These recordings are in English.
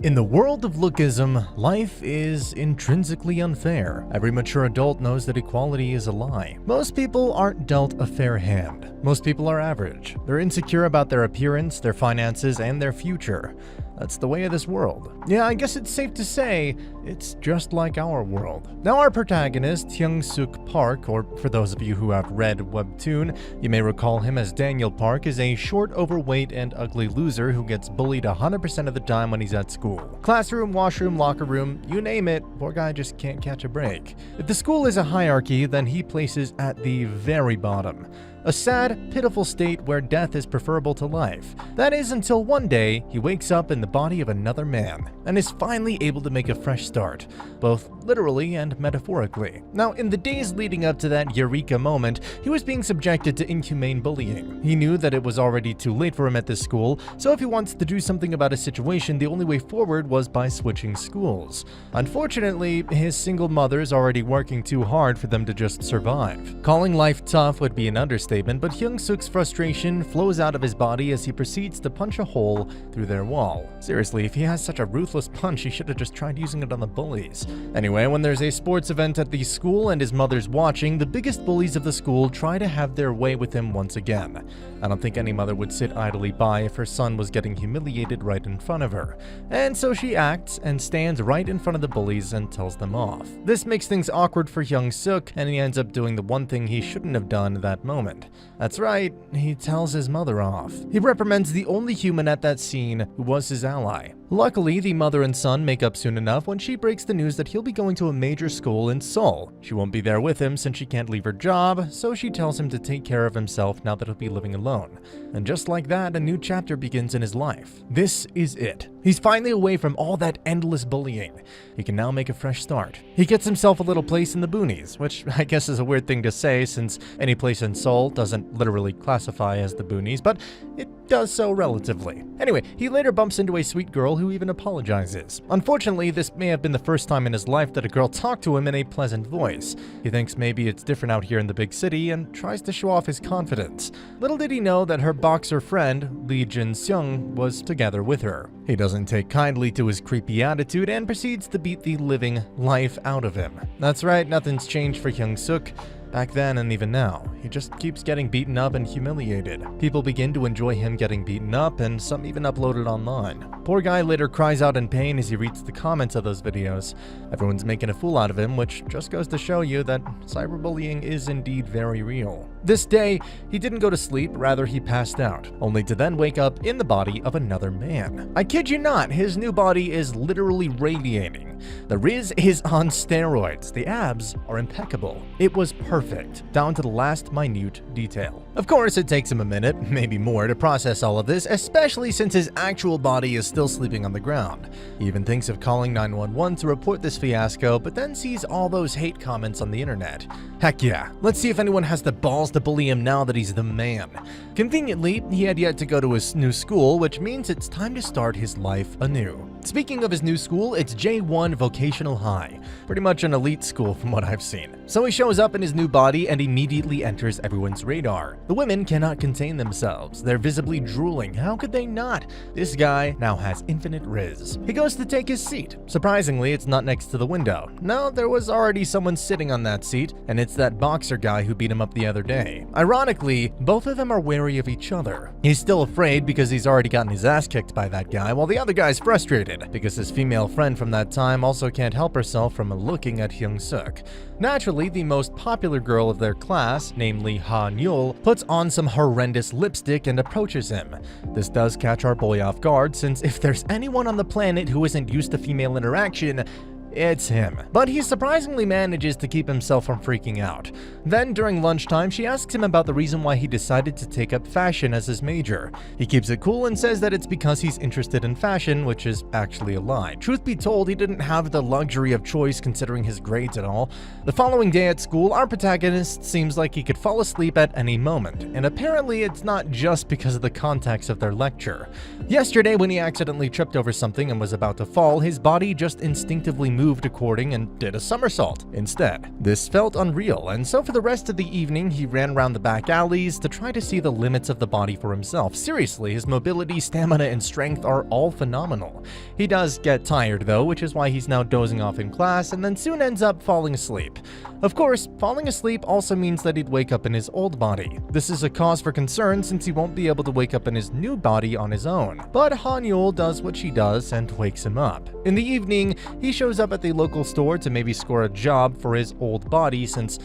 In the world of Lookism, life is intrinsically unfair. Every mature adult knows that equality is a lie. Most people aren't dealt a fair hand. Most people are average. They're insecure about their appearance, their finances, and their future. That's the way of this world. Yeah, I guess it's safe to say it's just like our world. Now our protagonist, Hyung-suk Park, or for those of you who have read Webtoon, you may recall him as Daniel Park, is a short, overweight, and ugly loser who gets bullied 100% of the time when he's at school. Classroom, washroom, locker room, you name it, poor guy just can't catch a break. If the school is a hierarchy, then he places at the very bottom. A sad, pitiful state where death is preferable to life. That is until one day, he wakes up in the body of another man, and is finally able to make a fresh start, both literally and metaphorically. Now, in the days leading up to that eureka moment, he was being subjected to inhumane bullying. He knew that it was already too late for him at this school, so if he wants to do something about his situation, the only way forward was by switching schools. Unfortunately, his single mother is already working too hard for them to just survive. Calling life tough would be an understatement, but Hyung-suk's frustration flows out of his body as he proceeds to punch a hole through their wall. Seriously, if he has such a ruthless punch, he should have just tried using it on the bullies. Anyway, when there's a sports event at the school and his mother's watching, the biggest bullies of the school try to have their way with him once again. I don't think any mother would sit idly by if her son was getting humiliated right in front of her. And so she acts and stands right in front of the bullies and tells them off. This makes things awkward for Hyung-suk, and he ends up doing the one thing he shouldn't have done that moment. That's right, he tells his mother off. He reprimands the only human at that scene who was his ally. Luckily, the mother and son make up soon enough when she breaks the news that he'll be going to a major school in Seoul. She won't be there with him since she can't leave her job, so she tells him to take care of himself now that he'll be living alone. And just like that, a new chapter begins in his life. This is it. He's finally away from all that endless bullying. He can now make a fresh start. He gets himself a little place in the boonies, which I guess is a weird thing to say since any place in Seoul doesn't literally classify as the boonies, but it does so relatively. Anyway, he later bumps into a sweet girl who even apologizes. Unfortunately, this may have been the first time in his life that a girl talked to him in a pleasant voice. He thinks maybe it's different out here in the big city and tries to show off his confidence. Little did he know that her boxer friend, Lee Jin-seung, was together with her. He doesn't take kindly to his creepy attitude and proceeds to beat the living life out of him. That's right, nothing's changed for Hyung-suk. Back then and even now, he just keeps getting beaten up and humiliated. People begin to enjoy him getting beaten up, and some even upload it online. Poor guy later cries out in pain as he reads the comments of those videos. Everyone's making a fool out of him, which just goes to show you that cyberbullying is indeed very real. This day, he didn't go to sleep, rather he passed out, only to then wake up in the body of another man. I kid you not, his new body is literally radiating. The Riz is on steroids. The abs are impeccable. It was perfect, down to the last minute detail. Of course, it takes him a minute, maybe more, to process all of this, especially since his actual body is still sleeping on the ground. He even thinks of calling 911 to report this fiasco, but then sees all those hate comments on the internet. Heck yeah, let's see if anyone has the balls to bully him now that he's the man. Conveniently, he had yet to go to his new school, which means it's time to start his life anew. Speaking of his new school, it's J1 Vocational High. Pretty much an elite school from what I've seen. So he shows up in his new body and immediately enters everyone's radar. The women cannot contain themselves. They're visibly drooling. How could they not? This guy now has infinite riz. He goes to take his seat. Surprisingly, it's not next to the window. No, there was already someone sitting on that seat, and it's that boxer guy who beat him up the other day. Ironically, both of them are wary of each other. He's still afraid because he's already gotten his ass kicked by that guy, while the other guy's frustrated because his female friend from that time also can't help herself from looking at Hyung-suk. Naturally, the most popular girl of their class, namely Ha Nyul, puts on some horrendous lipstick and approaches him. This does catch our boy off guard, since if there's anyone on the planet who isn't used to female interaction, it's him. But he surprisingly manages to keep himself from freaking out. Then, during lunchtime, she asks him about the reason why he decided to take up fashion as his major. He keeps it cool and says that it's because he's interested in fashion, which is actually a lie. Truth be told, he didn't have the luxury of choice considering his grades and all. The following day at school, our protagonist seems like he could fall asleep at any moment, and apparently it's not just because of the context of their lecture. Yesterday, when he accidentally tripped over something and was about to fall, his body just instinctively moved moved according and did a somersault instead. This felt unreal, and so for the rest of the evening, he ran around the back alleys to try to see the limits of the body for himself. Seriously, his mobility, stamina, and strength are all phenomenal. He does get tired though, which is why he's now dozing off in class and then soon ends up falling asleep. Of course, falling asleep also means that he'd wake up in his old body. This is a cause for concern since he won't be able to wake up in his new body on his own. But Han-Yul does what she does and wakes him up. In the evening, he shows up at the local store to maybe score a job for his old body since,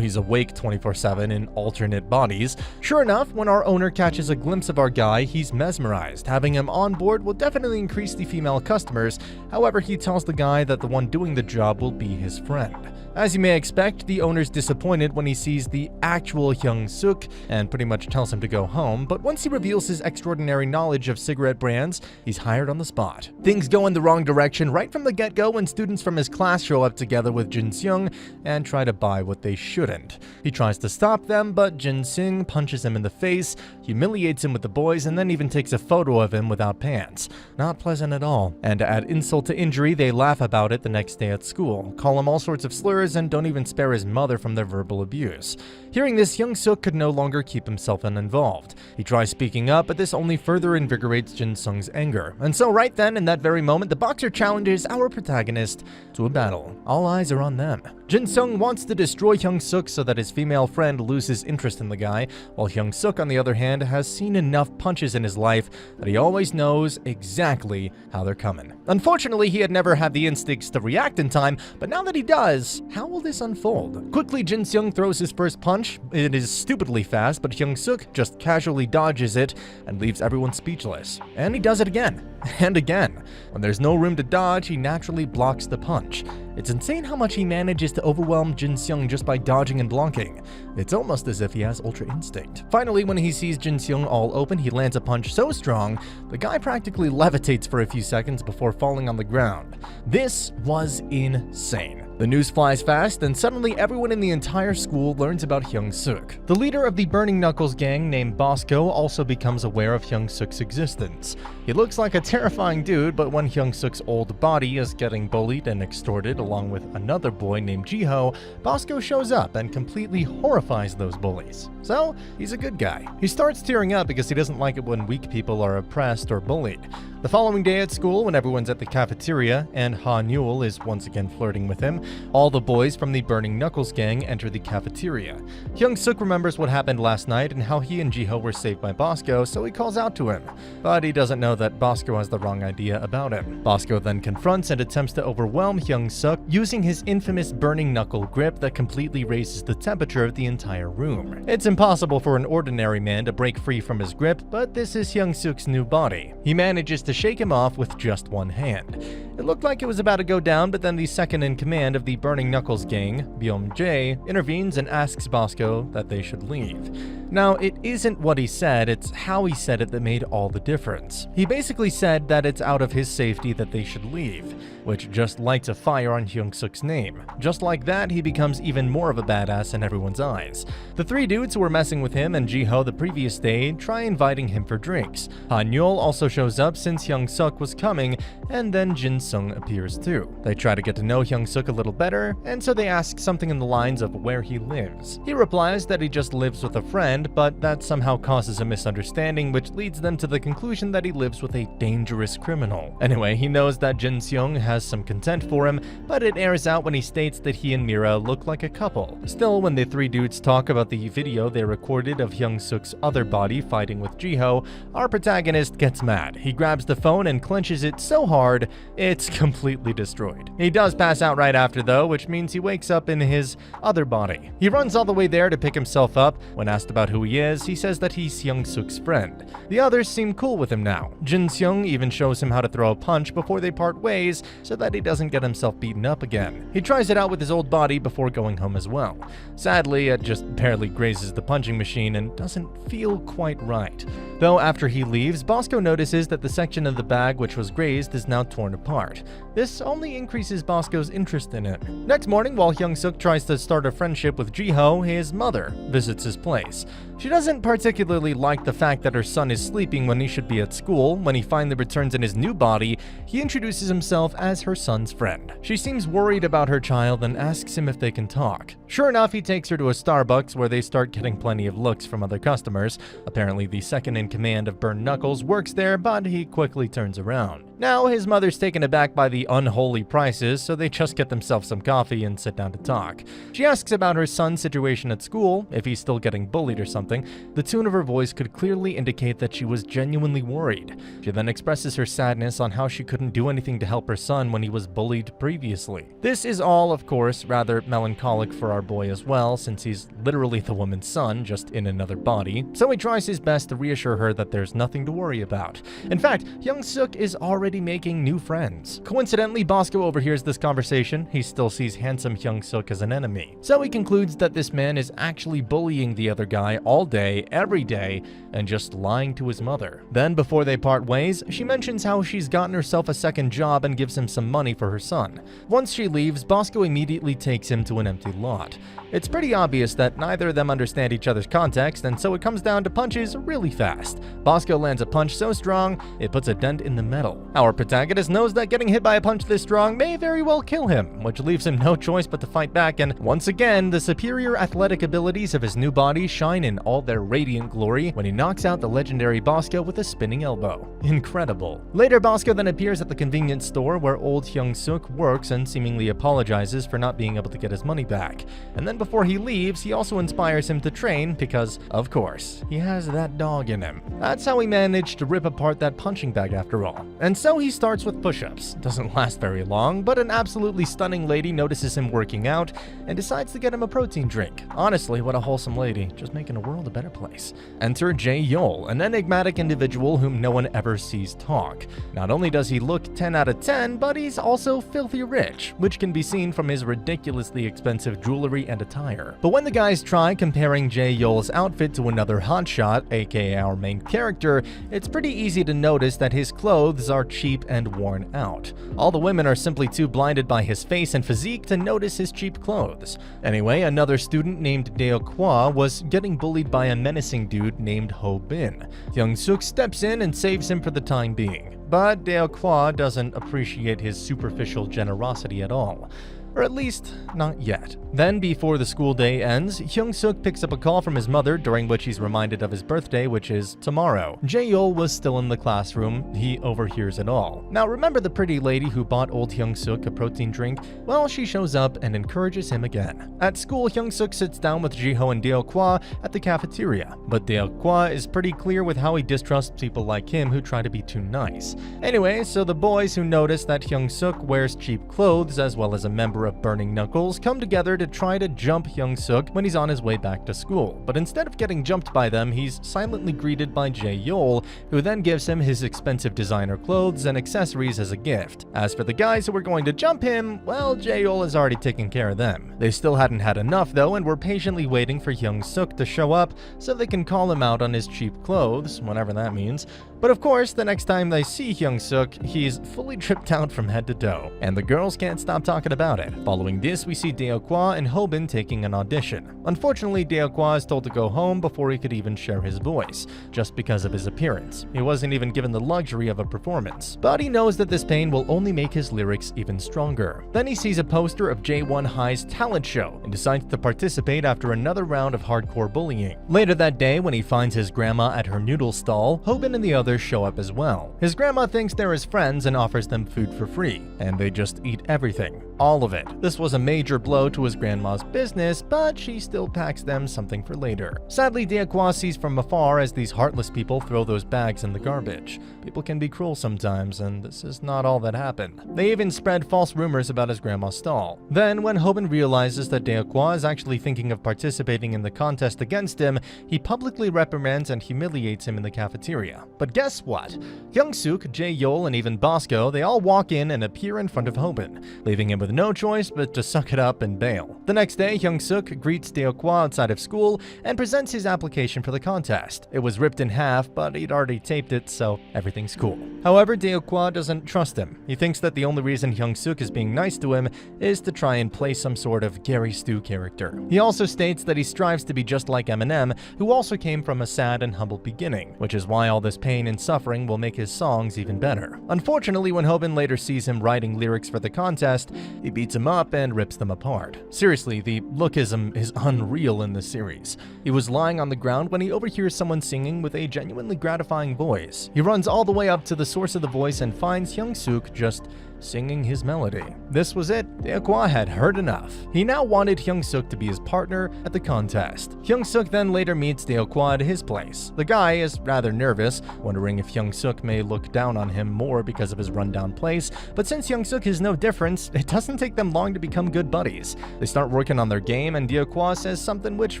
he's awake 24/7 in alternate bodies. Sure enough, when our owner catches a glimpse of our guy, he's mesmerized. Having him on board will definitely increase the female customers. However, he tells the guy that the one doing the job will be his friend. As you may expect, the owner's disappointed when he sees the actual Hyung-suk and pretty much tells him to go home, but once he reveals his extraordinary knowledge of cigarette brands, he's hired on the spot. Things go in the wrong direction right from the get-go when students from his class show up together with Jin-seung and try to buy what they shouldn't. He tries to stop them, but Jin-seung punches him in the face, humiliates him with the boys, and then even takes a photo of him without pants. Not pleasant at all. And to add insult to injury, they laugh about it the next day at school, call him all sorts of slurs, and don't even spare his mother from their verbal abuse. Hearing this, Hyung-suk could no longer keep himself uninvolved. He tries speaking up, but this only further invigorates Jin-sung's anger. And so right then, in that very moment, the boxer challenges our protagonist to a battle. All eyes are on them. Jin-sung wants to destroy Hyung-suk so that his female friend loses interest in the guy, while Hyung-suk, on the other hand, has seen enough punches in his life that he always knows exactly how they're coming. Unfortunately, he had never had the instincts to react in time, but now that he does, how will this unfold? Quickly, Jin-seung throws his first punch. It is stupidly fast, but Hyung-suk just casually dodges it and leaves everyone speechless. And he does it again. And again. When there's no room to dodge, he naturally blocks the punch. It's insane how much he manages to overwhelm Jin-seung just by dodging and blocking. It's almost as if he has ultra instinct. Finally, when he sees Jin-seung all open, he lands a punch so strong, the guy practically levitates for a few seconds before falling on the ground. This was insane. The news flies fast, and suddenly everyone in the entire school learns about Hyung-suk. The leader of the Burning Knuckles gang named Bosco also becomes aware of Hyung-suk's existence. He looks like a terrifying dude, but when Hyung-suk's old body is getting bullied and extorted along with another boy named Jiho, Bosco shows up and completely horrifies those bullies. So, he's a good guy. He starts tearing up because he doesn't like it when weak people are oppressed or bullied. The following day at school, when everyone's at the cafeteria and Han-Yul is once again flirting with him, all the boys from the Burning Knuckles gang enter the cafeteria. Hyung-suk remembers what happened last night and how he and Jiho were saved by Bosco, so he calls out to him. But he doesn't know that Bosco has the wrong idea about him. Bosco then confronts and attempts to overwhelm Hyung-suk using his infamous Burning Knuckle grip that completely raises the temperature of the entire room. It's impossible for an ordinary man to break free from his grip, but this is Hyung-suk's new body. He manages to shake him off with just one hand. It looked like it was about to go down, but then the second in command of the Burning Knuckles gang, Byung-jae, intervenes and asks Bosco that they should leave. Now, it isn't what he said, it's how he said it that made all the difference. He basically said that it's out of his safety that they should leave, which just lights a fire on Hyung-suk's name. Just like that, he becomes even more of a badass in everyone's eyes. The three dudes who were messing with him and Jiho the previous day try inviting him for drinks. Han-Yul also shows up since Hyung-suk was coming, and then Jin-sung appears too. They try to get to know Hyung-suk a little better, and so they ask something in the lines of where he lives. He replies that he just lives with a friend, but that somehow causes a misunderstanding, which leads them to the conclusion that he lives with a dangerous criminal. Anyway, he knows that Jin-seung has some contempt for him, but it airs out when he states that he and Mira look like a couple. Still, when the three dudes talk about the video they recorded of Hyung-suk's other body fighting with Jiho, our protagonist gets mad. He grabs the phone and clenches it so hard, it's completely destroyed. He does pass out right after though, which means he wakes up in his other body. He runs all the way there to pick himself up. When asked about who he is, he says that he's Hyung-suk's friend. The others seem cool with him now. Jin-seung even shows him how to throw a punch before they part ways so that he doesn't get himself beaten up again. He tries it out with his old body before going home as well. Sadly, it just barely grazes the punching machine and doesn't feel quite right. Though after he leaves, Bosco notices that the section of the bag which was grazed is now torn apart. apart. This only increases Bosco's interest in him. Next morning, while Hyung-suk tries to start a friendship with Jiho, his mother visits his place. She doesn't particularly like the fact that her son is sleeping when he should be at school. When he finally returns in his new body, he introduces himself as her son's friend. She seems worried about her child and asks him if they can talk. Sure enough, he takes her to a Starbucks where they start getting plenty of looks from other customers. Apparently, the second in command of Burned Knuckles works there, but he quickly turns around. Now, his mother's taken aback by the unholy prices, so they just get themselves some coffee and sit down to talk. She asks about her son's situation at school, if he's still getting bullied or something. The tone of her voice could clearly indicate that she was genuinely worried. She then expresses her sadness on how she couldn't do anything to help her son when he was bullied previously. This is all, of course, rather melancholic for our boy as well, since he's literally the woman's son, just in another body. So he tries his best to reassure her that there's nothing to worry about. In fact, Hyung-suk is already making new friends. Coincidentally, Bosco overhears this conversation. He still sees handsome Hyung-suk as an enemy. So he concludes that this man is actually bullying the other guy all day, every day, and just lying to his mother. Then, before they part ways, she mentions how she's gotten herself a second job and gives him some money for her son. Once she leaves, Bosco immediately takes him to an empty lot. It's pretty obvious that neither of them understand each other's context, and so it comes down to punches really fast. Bosco lands a punch so strong, it puts a dent in the metal. Our protagonist knows that getting hit by a punch this strong may very well kill him, which leaves him no choice but to fight back, and once again, the superior athletic abilities of his new body shine in all their radiant glory when he knocks out the legendary Bosco with a spinning elbow. Incredible. Later, Bosco then appears at the convenience store where old Hyung-suk works and seemingly apologizes for not being able to get his money back. And then before he leaves, he also inspires him to train because, of course, he has that dog in him. That's how he managed to rip apart that punching bag after all. And so he starts with push-ups. Doesn't last very long, but an absolutely stunning lady notices him working out and decides to get him a protein drink. Honestly, what a wholesome lady, just making the world a better place. Enter Jae-yol, an enigmatic individual whom no one ever sees talk. Not only does he look 10 out of 10, but he's also filthy rich, which can be seen from his ridiculously expensive jewelry and attire. But when the guys try comparing Jae-yol's outfit to another hotshot, aka our main character, it's pretty easy to notice that his clothes are cheap and worn out. All the women are simply too blinded by his face and physique to notice his cheap clothes. Anyway, another student named Dae-kwa was getting bullied by a menacing dude named Ho-bin. Hyung-suk steps in and saves him for the time being. But Dae-kwa doesn't appreciate his superficial generosity at all. Or at least, not yet. Then, before the school day ends, Hyung-suk picks up a call from his mother, during which he's reminded of his birthday, which is tomorrow. Jae-yol was still in the classroom. He overhears it all. Now, remember the pretty lady who bought old Hyung-suk a protein drink? Well, she shows up and encourages him again. At school, Hyung-suk sits down with Jiho and Dae-kwa at the cafeteria. But Dae-kwa is pretty clear with how he distrusts people like him who try to be too nice. Anyway, so the boys who notice that Hyung-suk wears cheap clothes as well as a member of Burning Knuckles come together to try to jump Hyung-suk when he's on his way back to school. But instead of getting jumped by them, he's silently greeted by Jae-yol, who then gives him his expensive designer clothes and accessories as a gift. As for the guys who were going to jump him, well, Jae-yol has already taken care of them. They still hadn't had enough though, and were patiently waiting for Hyung-suk to show up so they can call him out on his cheap clothes, whatever that means. But of course, the next time they see Hyung-suk, he's fully tripped out from head to toe, and the girls can't stop talking about it. Following this, we see Dae-kwa and Ho-bin taking an audition. Unfortunately, Dae-kwa is told to go home before he could even share his voice, just because of his appearance. He wasn't even given the luxury of a performance. But he knows that this pain will only make his lyrics even stronger. Then he sees a poster of J1 High's talent show and decides to participate after another round of hardcore bullying. Later that day, when he finds his grandma at her noodle stall, Ho-bin and the others show up as well. His grandma thinks they're his friends and offers them food for free, and they just eat everything. All of it. This was a major blow to his grandma's business, but she still packs them something for later. Sadly, Dae-kwa sees from afar as these heartless people throw those bags in the garbage. People can be cruel sometimes, and this is not all that happened. They even spread false rumors about his grandma's stall. Then, when Ho-bin realizes that Dae-kwa is actually thinking of participating in the contest against him, he publicly reprimands and humiliates him in the cafeteria. But guess what? Hyung-suk, Jae-yeol, and even Bosco, they all walk in and appear in front of Hobin, leaving him with no choice but to suck it up and bail. The next day, Hyung-suk greets Deokwa outside of school and presents his application for the contest. It was ripped in half, but he'd already taped it, so everything's cool. However, Deokwa doesn't trust him. He thinks that the only reason Hyung-suk is being nice to him is to try and play some sort of Gary Stu character. He also states that he strives to be just like Eminem, who also came from a sad and humble beginning, which is why all this pain and suffering will make his songs even better. Unfortunately, when Hobin later sees him writing lyrics for the contest, he beats him up and rips them apart. Seriously, the lookism is unreal in this series. He was lying on the ground when he overhears someone singing with a genuinely gratifying voice. He runs all the way up to the source of the voice and finds Hyung-suk just singing his melody. This was it. Deokwa had heard enough. He now wanted Hyung-suk to be his partner at the contest. Hyung-suk then later meets Deokwa at his place. The guy is rather nervous, wondering if Hyung-suk may look down on him more because of his rundown place, but since Hyung-suk is no different, it doesn't take them long to become good buddies. They start working on their game, and Deokwa says something which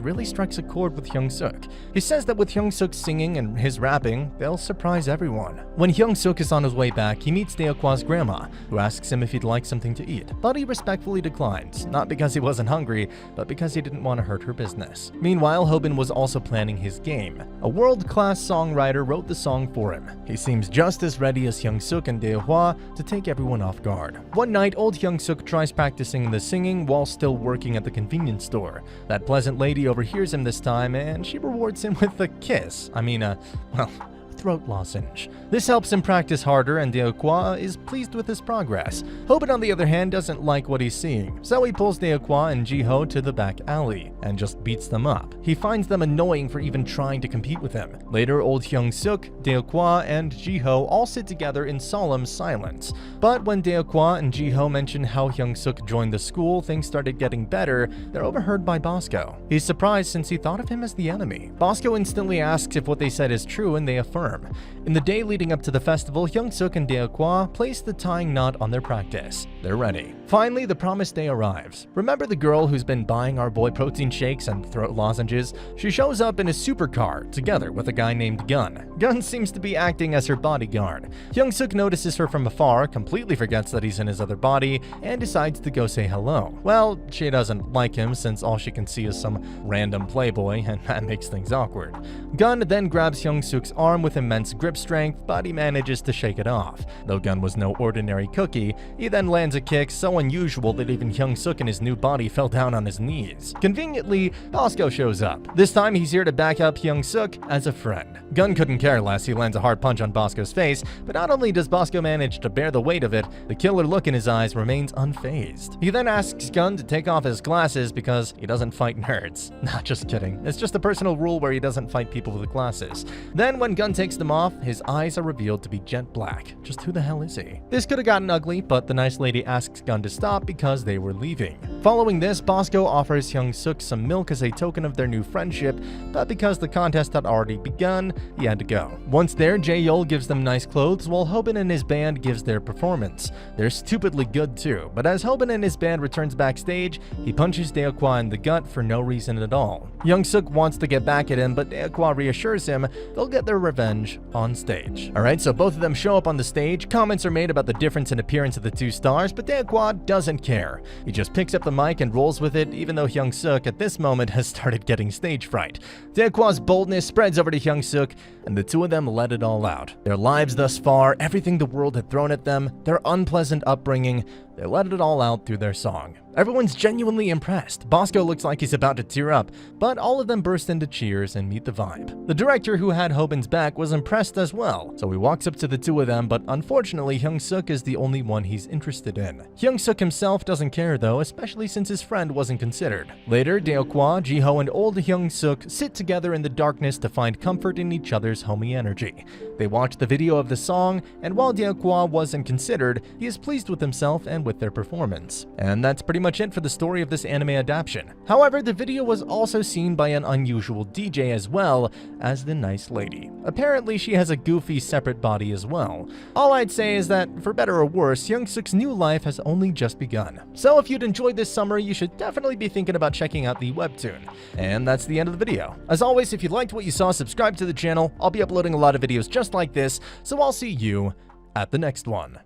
really strikes a chord with Hyung-suk. He says that with Hyung-suk singing and his rapping, they'll surprise everyone. When Hyung-suk is on his way back, he meets Deokwa's grandma, who asks him if he'd like something to eat, but he respectfully declines, not because he wasn't hungry, but because he didn't want to hurt her business. Meanwhile, Hobin was also planning his game. A world-class songwriter wrote the song for him. He seems just as ready as Hyung-suk and Dae-hwa to take everyone off guard. One night, old Hyung-suk tries practicing the singing while still working at the convenience store. That pleasant lady overhears him this time, and she rewards him with a kiss. Throat lozenge. This helps him practice harder, and Deokwa is pleased with his progress. Hobin, on the other hand, doesn't like what he's seeing, so he pulls Deokwa and Jiho to the back alley and just beats them up. He finds them annoying for even trying to compete with him. Later, old Hyung-suk, Deokwa, and Jiho all sit together in solemn silence. But when Deokwa and Jiho mention how Hyung-suk joined the school, things started getting better. They're overheard by Bosco. He's surprised since he thought of him as the enemy. Bosco instantly asks if what they said is true, and they affirm. In the day leading up to the festival, Hyung-suk and Deokwa place the tying knot on their practice. They're ready. Finally, the promised day arrives. Remember the girl who's been buying our boy protein shakes and throat lozenges? She shows up in a supercar, together with a guy named Gun. Gun seems to be acting as her bodyguard. Hyung-suk notices her from afar, completely forgets that he's in his other body, and decides to go say hello. Well, she doesn't like him since all she can see is some random playboy, and that makes things awkward. Gun then grabs Hyung-suk's arm with immense grip strength, but he manages to shake it off. Though Gun was no ordinary cookie, he then lands a kick so unusual that even Hyung-suk in his new body fell down on his knees. Conveniently, Bosco shows up. This time he's here to back up Hyung-suk as a friend. Gun couldn't care less. He lands a hard punch on Bosco's face, but not only does Bosco manage to bear the weight of it, the killer look in his eyes remains unfazed. He then asks Gun to take off his glasses because he doesn't fight nerds. Nah, just kidding. It's just a personal rule where he doesn't fight people with glasses. Then when Gun takes them off, his eyes are revealed to be jet black. Just who the hell is he? This could have gotten ugly, but the nice lady asks Gun to stop because they were leaving. Following this, Bosco offers Hyung-suk some milk as a token of their new friendship, but because the contest had already begun, he had to go. Once there, Jae-yeol gives them nice clothes, while Hobin and his band gives their performance. They're stupidly good too, but as Hobin and his band returns backstage, he punches Deokwa in the gut for no reason at all. Hyung-suk wants to get back at him, but Deokwa reassures him they'll get their revenge on stage. Alright, so both of them show up on the stage. Comments are made about the difference in appearance of the two stars, but Deokwa doesn't care. He just picks up the mic and rolls with it, even though Hyung-suk at this moment has started getting stage fright. Deokwa's boldness spreads over to Hyung-suk, and the two of them let it all out. Their lives thus far, everything the world had thrown at them, their unpleasant upbringing, they let it all out through their song. Everyone's genuinely impressed. Bosco looks like he's about to tear up, but all of them burst into cheers and meet the vibe. The director, who had Hobin's back, was impressed as well, so he walks up to the two of them, but unfortunately Hyung-suk is the only one he's interested in. Hyung-suk himself doesn't care though, especially since his friend wasn't considered. Later, Deokwa, Jiho, and old Hyung-suk sit together in the darkness to find comfort in each other's homey energy. They watch the video of the song, and while Deokwa wasn't considered, he is pleased with himself and with their performance. And that's pretty much it for the story of this anime adaptation. However, the video was also seen by an unusual DJ as well as the nice lady. Apparently, she has a goofy separate body as well. All I'd say is that, for better or worse, Youngsuk's new life has only just begun. So if you'd enjoyed this summary, you should definitely be thinking about checking out the webtoon. And that's the end of the video. As always, if you liked what you saw, subscribe to the channel. I'll be uploading a lot of videos just like this, so I'll see you at the next one.